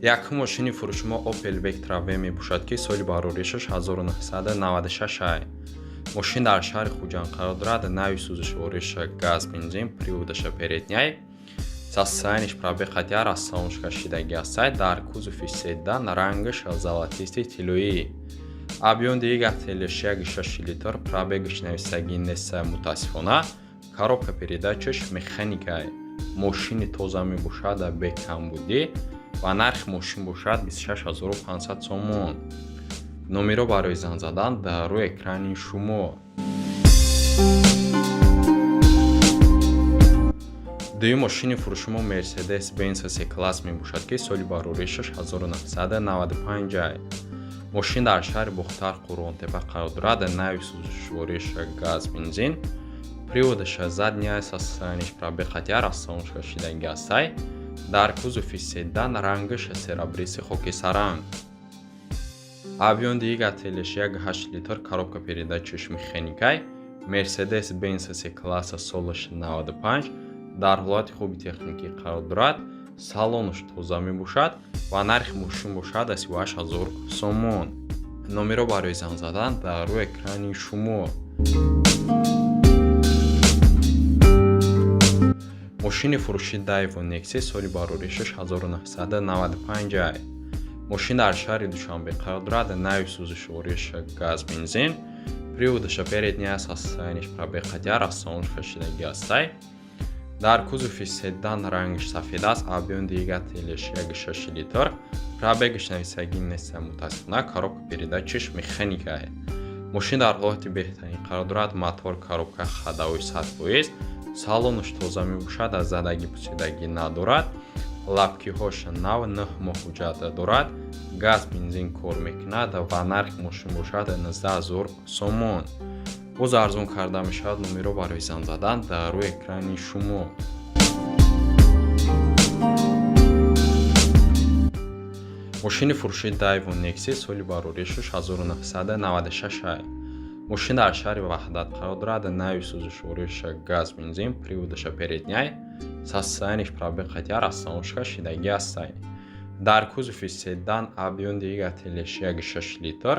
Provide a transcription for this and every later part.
Як машини фурӯшмо Opel Vectra V мебошад, ки соли бароришаш 1996 аст. Машин дар шаҳри Хуҷанд қарор дорад, нави сӯзишвориша газ бензин приводаша передняй, состояниш пробег яр аз салонш кашидаги аст, дар кузови седан, рангаш золотисти тиллоӣ. Объём двигателиш 1.6 литр, пробегаш нависаги нест мутаассифона, коробка передачаш механикай. Машини тоза мебошад бе камбудӣ ва нархи машин бошад 26500 сомон. Номеро барои зан задан дар рӯи экрани шумо. дуюм машини фурӯшмо Mercedes-Benz C-класс мебошад, ки соли бароришаш 1995 аст. Машин дар шаҳри Бухтар Қурғонтепа қарор дорад, нави сӯзишвориша газ бензин, приводаша задняя, состояниш пробег яр аз салонш кашидаги аст, дар кузови седан, рангаш серебристи хокисаранг. Объём двигателиш 1.8 литр, коробка передачаш механикай. Mercedes-Benz C-класса солаш 95 дар ҳолати хуби техникӣ қарор дорад, салонаш тоза мебошад ва нархи машин бошад 38000 сомон. Номеро барои зан задан дар рӯи экрани шумо. Машини фурӯши Daewoo Nexi соли бароришаш 1995 аст. Машин дар шаҳри Душанбе қарор дорад, нави сӯзишвориша газ бензин, приводаша передняя, состояниш пробег яр аз салонш кашидаги аст, дар кузови седан, рангаш сафед аст, объём двигателиш 1.6 литр, пробегаш нависаги нест мутаассифона, коробка передачаш механикай. Машин дар ҳолати беҳтарин қарор дорад, мотор, коробка ходовой 100%, салонаш тоза мебошад, аз задаги пусидаги надорад, лапкиҳош нав, 9 моҳ ҳуҷҷат дорад, газ бензин кор мекунад ва нархи машин бошад 19000 сомон. боз арзон карда мешавад. Номеро барои зан задан дар рӯи экрани шумо. машини фурӯши Daewoo Nexi соли бароришаш 1996 аст. машин дар шаҳри Ваҳдат қарор дорад, нави сӯзишвориша газ бензин, приводаша передняй, состояниш пробег яр аз салонш кашидаги аст. дар кузови седан, объём двигателиш 1.6 литр,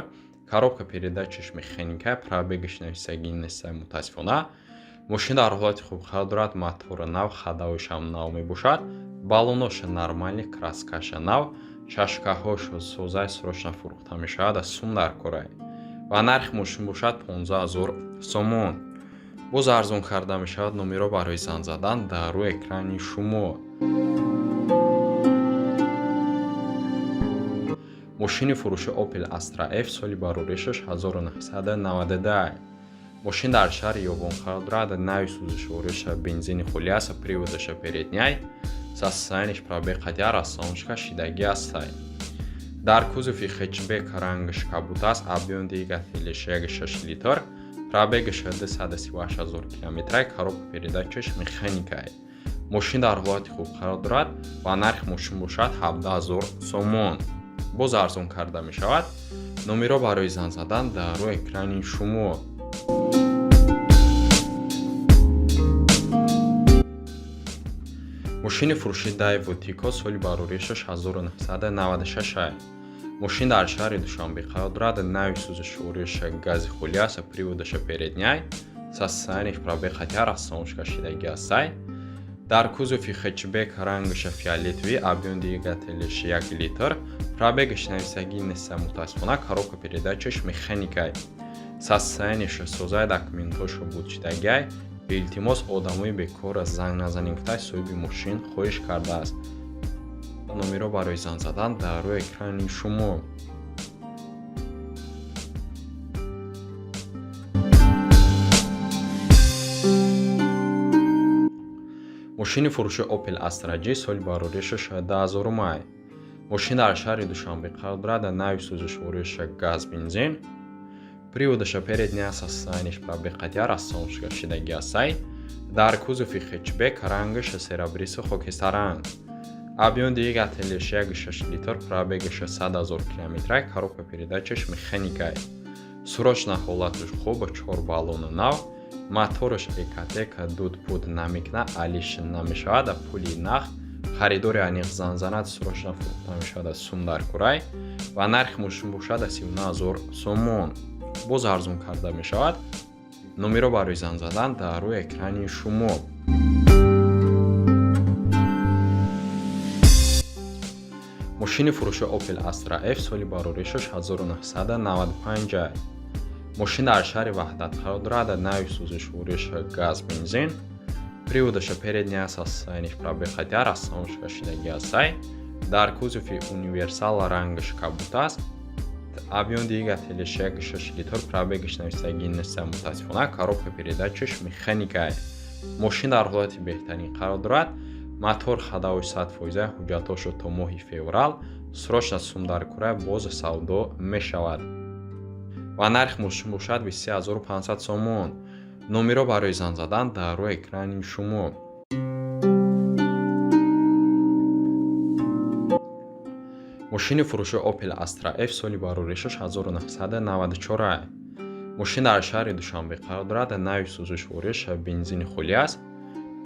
коробка передачаш механикай, пробегаш нависаги нест мутаассифона. машин дар ҳолати хуб қарор дорад, мотор нав, ходовойшам нав мебошад, баллонош нормали, краскаша нав, шашкаҳош созаи срочно фурӯхта мешавад, сум дар кора ва нархи машин бошад 15000 сомон. боз арзон карда мешавад. Номеро барои зан задан дар рӯи экрани шумо. машини фурӯши Opel Astra F соли бароришаш 1992 аст. машин дар шаҳри Ёбон қарор дорад, нави сӯзишвориша бензини хулиаса, приводаша передняй, состояниш пробег яр аз салонш кашидаги аст. дар кузови хэтчбек, рангаш кабут аст, объём двигателиш 1.6 литр, пробегаш 238000 км, коробка передачаш механикай. машин дар ҳолати хуб қарор дорад ва нархи машин бошад 17000 сомон. боз арзон карда мешавад. номеро барои зан задан дар рӯи экрани шумо. машини фурӯши Daewoo Tico соли бароришаш 1996 аст. машин дар шаҳри Душанбе қарор дорад, нави сӯзишвориша гази хулиаса, приводаша передняй, состояниш пробег яр аз салонш кашидаги аст. дар кузови хэтчбек, рангаш фиолетовӣ, объём двигателиш 1 литр, пробегаш нависаги нест мутаассифона, коробка передачаш механикай. состояниш созаи документҳошо будшидагай. илтимос, одамои бекор занг назанед, гуфта соҳиби машин хоҳиш кардааст. номеро барои зан задан дар рӯи экрани шумо. машини фурӯши Opel Astra J соли бароришаш 2000 аст. машин дар шаҳри Душанбе қарор дорад, нави сӯзишвориша газ бензин, приводаша передняя, состояниш пробег яр аз салонш кашидаги аст. дар кузови хэтчбек, рангаш серебристи хокисаранг. объём двигателиш 1.6 литр, пробегаш 100000 км, коробка передачаш механикай. срочна ҳолаташ хуб, 4 баллони нав, мотораш экатек, дуд пуд намекна, алиш намешавад, пули нах خریدار انیق زن زند سروشنا فروخته می شود از سوم در کرای و نرخ موشین باشد از 39,000 سومون. باز ارزون کرده می شود. نمره برای زنگ زدن در روی اکران شما. ماشین فروش اوپل استرا اف سالی بروری 6995. ماشین در شهر وحدت قرار دارد. نوع سوزش ورش گاز بنزین. Приводش передняя состояние пробега расстановка шидагия сай. Дар кузове универсал рангш кабутас. Объем двигателя 6 литр, пробегش 91 мутациона, коробка передачаш механикай. Мошин дар ҳолати беҳтарин қарор дорад. Мотор ходовой 100%, ҳуҷҷатошо то моҳи феврал срочно сум дар курай боз савдо мешавад. Ва нарх мошин бошад 23500 сомон. номеро барои зан задан дар рӯи экрани шумо. мошини фурӯши Opel Astra F соли барори 6994. мошин дар шаҳри Душанбе қарор дорад. навъи сӯзишвориш бензини хӯли аст.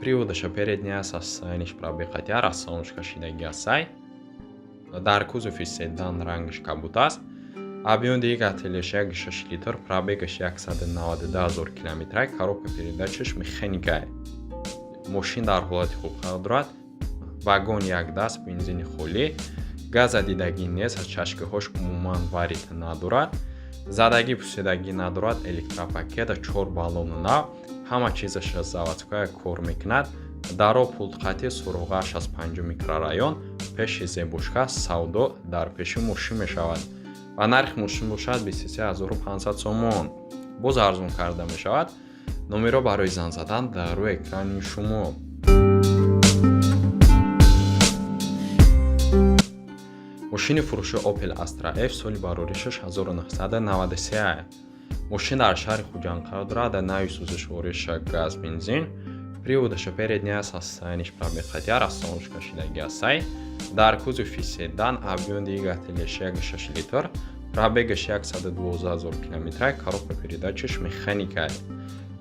приводаш передняя состояниш пробега расстановка шидагия сай. дар кузови седан рангш кабут аст. объем двигателя 6 литр, пробегаш 192,000 км, коробка передачаш механикай. мошин дар ҳолати хуб қарор дорад. вагон як даст бензини хӯли. газа дидагӣ нест, чашкаҳош умуман варид надорад. задагӣ пусидагӣ надорад. электропакет 4 баллони нав, ҳама чизаш заводская кор мекунад. даро пултқати суроғаш аз 5 микрорайон пеши зебушка савдо дар пеши мошин мешавад. ва нархи мошин бошад 23500 сомон. боз арзон карда мешавад. номеро барои зан задан дар рӯи экрани шумо. мошини фурӯши Opel Astra F соли барори 6993. мошин дар шаҳри Хуҷанд қарор дорад. навъи сӯзишвориш газ бензин. приводаш передняя состояниш пробега расстановка шидагия сай. дар кузови седан объем двигателя 6 литр, пробегаш 112,000 км, коробка передачаш механикай.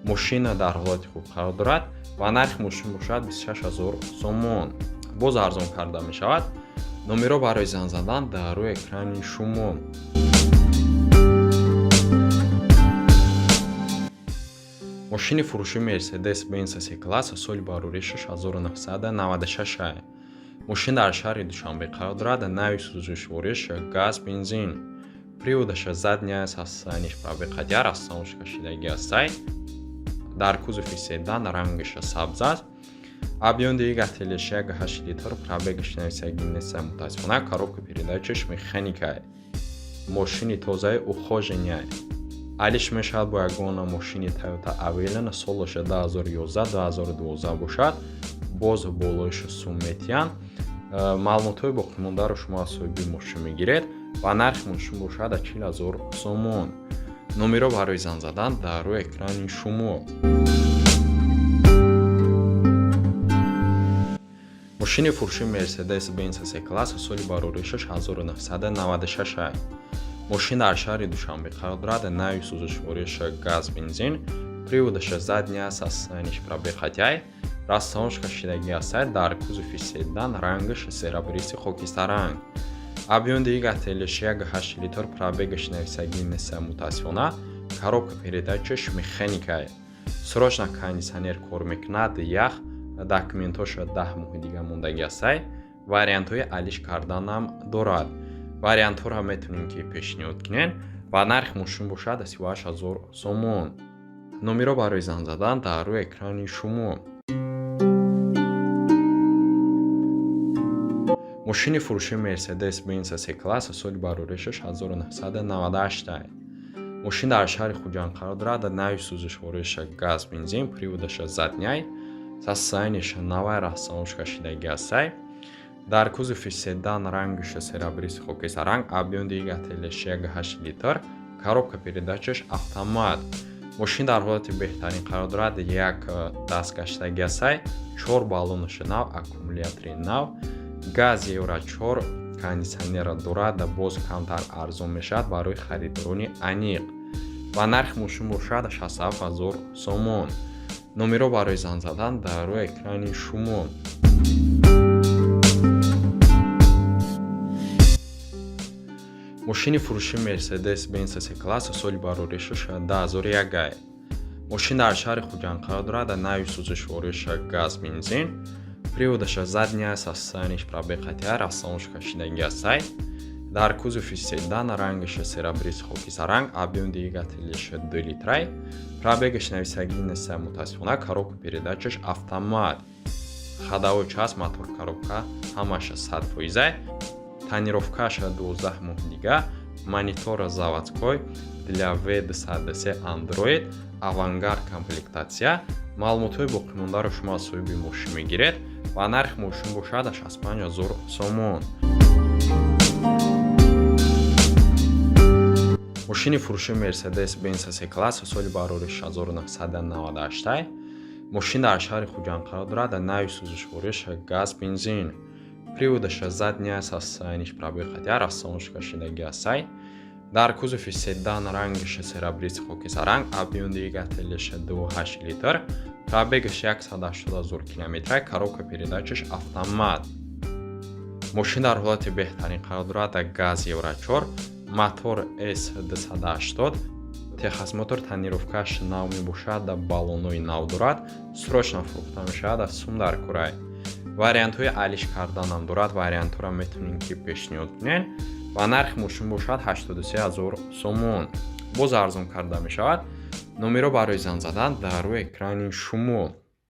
мошина дар ҳолати хуб қарор дорад ва нархи мошин бошад 26000 сомон. боз арзон карда мешавад. номеро барои зан задан дар рӯи экрани шумо. мошини фурӯши Mercedes-Benz C-класс соли барори 6996. мошин дар шаҳри Душанбе қарор дорад. навъи сӯзишвориш газ бензин. приводаш задняя состояниш пробега расстановка шидагия сай. дар кузови седан рангаш сабз аст. объем двигателя 6 литр, пробегаш 91 мутациона, коробка передачаш механикай. мошини тозаи ухоженияй. алиш мешавад бо ягона мошини Toyota Avalon солаш 2011-2012 бошад. боз болоиш сум метиян. маълумотҳои боқимондаро шумо аз соҳиби мошин мегиред ва нархи мошин бошад 40000 сомон. номеро барои зан задан дар рӯи экрани шумо. мошини фурӯши Mercedes-Benz C-класс соли барори 6996. мошин дар шаҳри Душанбе қарор дорад. навъи сӯзишвориш газ бензин. приводаш задняя состояниш пробега расстановка шидагия сай. дар кузови седан рангаш серебристый хокистаранг. объем двигателя 6 литр, пробегаш 91 мутациона, коробка передачаш механикай. срочно кондиционер кор мекунад. ях документоша 10 моҳи дига мондагия сай. вариантҳои алиш карданам дорад. вариантҳоро метавонем ки пешниҳод кунем ва нархи мошин бошад 38000 сомон. номеро барои зан задан дар рӯи экрани шумо. мошини фурӯши Mercedes-Benz C-класс соли барори 6998. мошин дар шаҳри Хуҷанд қарор дорад. навъи сӯзишвориш газ бензин. приводаш задняй состояниш новая расстановка шидагия сай. дар кузови седан рангаш серебристый хокистаранг. объем двигателя 6 литр, коробка передачаш автомат. мошин дар ҳолати беҳтарин қарор дорад. як дастгаштагия сай, 4 баллонаш нав, аккумулятори нав, газ евро 4, кондиционер дорад. боз камтар арзон мешавад барои харидорони аниқ ва нархи мошин бошад 67000 сомон. номеро барои зан задан дар рӯи экрани шумо. мошини фурӯши Mercedes-Benz C-класс соли бароришаш 10001 мошин дар шаҳри Хуҷанд қарор дорад, нави сӯзишвориш газ бензин, приводаша задняя со состояниеш пробега расстановка шидагӣ астай, дар кузофи седан, рангаш серебрист хокисаранг, объем двигателеш 2 литрай, пробегаш нависагӣ нест мутаассифона, коробка передачаш автомат, ходовой час, мотор, коробка ҳамаша 100%, тонировкаш 12 моҳ дига, монитор заводской для V200C Android, авангард комплектация, маълумотҳои боқимондаро шумо аз соҳиби мошин мегиред ва нархи мошин бошад 65000 сомон. мошини фурӯши Mercedes-Benz C-класс соли барориш 1998 мошин дар шаҳри Хуҷанд қарор дорад, нави сӯзишвориш газ бензин, приводаша задняя со состояниеш пробега расстановка шидагӣ астай, дар кузофи седан, рангаш серебрист хокисаранг, объем двигателеш 2.8 литр, пробегаш 180000 километрай, коробка передачаш автомат. мошин дар ҳолати беҳтарин қарор дорад, газ евро 4, мотор S280, техас мотор, тонировкаш нав мебошад, баллонои нав дорад, срочно фурӯхта мешавад аз сум дар курай. вариантҳои алиш карданам дорад, вариантҳоро метавонед ки пешниҳод кунед ва нархи мошин бошад 83000 сомон. боз арзон карда мешавад. номеро барои занг задан дар рӯи экрани шумо.